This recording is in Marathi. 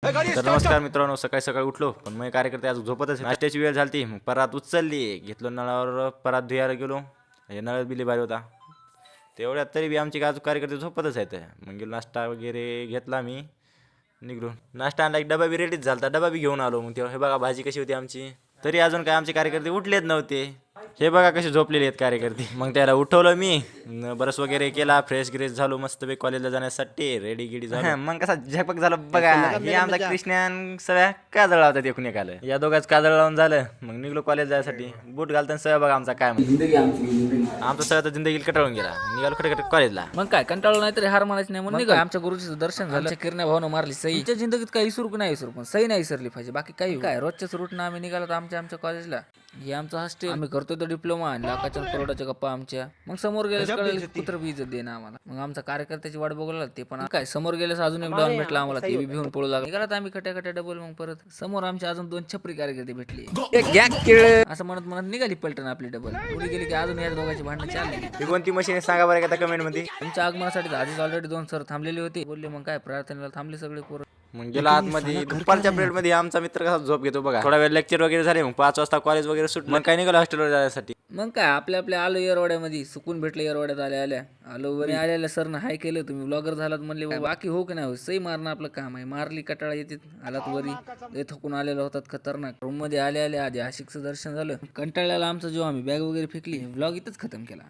तर नमस्कार मित्रांनो, सकाळी सकाळी उठलो पण मग कार्यकर्ते आज झोपतच आहे. नाश्त्याची वेळ झाली मग परात उचलली, घेतलो नळावर, परात धुयाला गेलो. हे नळ बिली भारी होता तेवढ्यात, तरी बी आमचे आज कार्यकर्ते झोपतच आहेत. मग गेलो, नाश्ता वगैरे घेतला, मी निघलो. नाश्ता आणला, एक डबा बी रेडीच झाला, डबा बी घेऊन आलो. मग तेव्हा हे बघा भाजी कशी होती आमची. तरी अजून काय आमचे कार्यकर्ते उठलेच नव्हते. हे बघा कसे झोपलेले आहेत कार्यकर्ते. मग त्याला उठवलं मी, ब्रश वगैरे केला, फ्रेश ग्रेस झालो मस्त बे कॉलेजला जाण्यासाठी रेडी गिडी झालो. मग कसा झकपक झालं बघा. हे आमचा कृष्णान सगळ्या काजळ लावतात एकूण एकाला, या दोघांच काजळ लावून झालं. मग निघलो कॉलेज जायसाठी. बूट घालताना सगळं बघा आमचा काय आमचा सगळं तर जिंदगीला कटाळून गेला. निघालो खटखट कॉलेजला. मग काय कंटाळलो नाही तरी हार मानायचं नाही म्हणून निघालो. आमच्या गुरुजीचं दर्शन झालं, किरण्या भावनं मारली सई. आमच्या जिंदगीत काही विसरू नाही विसरू, पण सई नाही विसरली पाहिजे. बाकी काही काय रोजच्याच रूटनं आम्ही निघालो आमच्या कॉलेजला. हे आमचं हॉस्टेल, आम्ही करतोय तो डिप्लोमा, लाखाच्या करोडाच्या गप्पा आमच्या. मग समोर गेल्यास कळेल कुत्र बी इज्जत देणं आम्हाला. मग आमचा कार्यकर्त्याची वाट बघू लागला ते पण काय. समोर गेल्यास अजून एक डाऊन भेटला आम्हाला, ते बी भिवून पळू लागला. निघालात आम्ही खट्या डबल. मग परत समोर आमच्या अजून 2 छपरी कार्यकर्ते भेटले. असं म्हणत निघाली पलटण आपली डबल. पुढे गेली की अजून या दोघांची भांडणं चालली. कोणती मशीन सांगा बरं का कमेंट मध्ये. तुमच्या आगमनासाठी आधीच ऑलरेडी 2 सर थांबलेले होते. बोलले मग काय प्रार्थनेला थांबले सगळे पोरं. मग गेला आतमध्ये. दुपारच्या पिरियड मध्ये आमचा मित्र कसा झोप घेतो बघा. थोडा वेळ लेक्चर वगैरे झाले, मग 5 वाजता कॉलेज वगैरे सुट. मग काय निघालो हॉस्टेलवर जाण्यासाठी. मग काय आपल्या आलो येरवाड्यामध्ये, सुकून भेटलं येरवाड्यात आल्या आलो. वरी आल्या सरनं हाय केलं, तुम्ही ब्लॉगर झालात म्हणले. बाकी हो की नाही हो, सही मारणं आपलं काम आहे. मारली कटाळा येते आलात वरी. लय थकून आलेलो होतात खतरनाक. रूम मध्ये आल्या आधी आशिकचं दर्शन झालं. कंटाळल्याला आमचा जो आम्ही बॅग वगैरे फेकली, ब्लॉग इथंच खतम केला.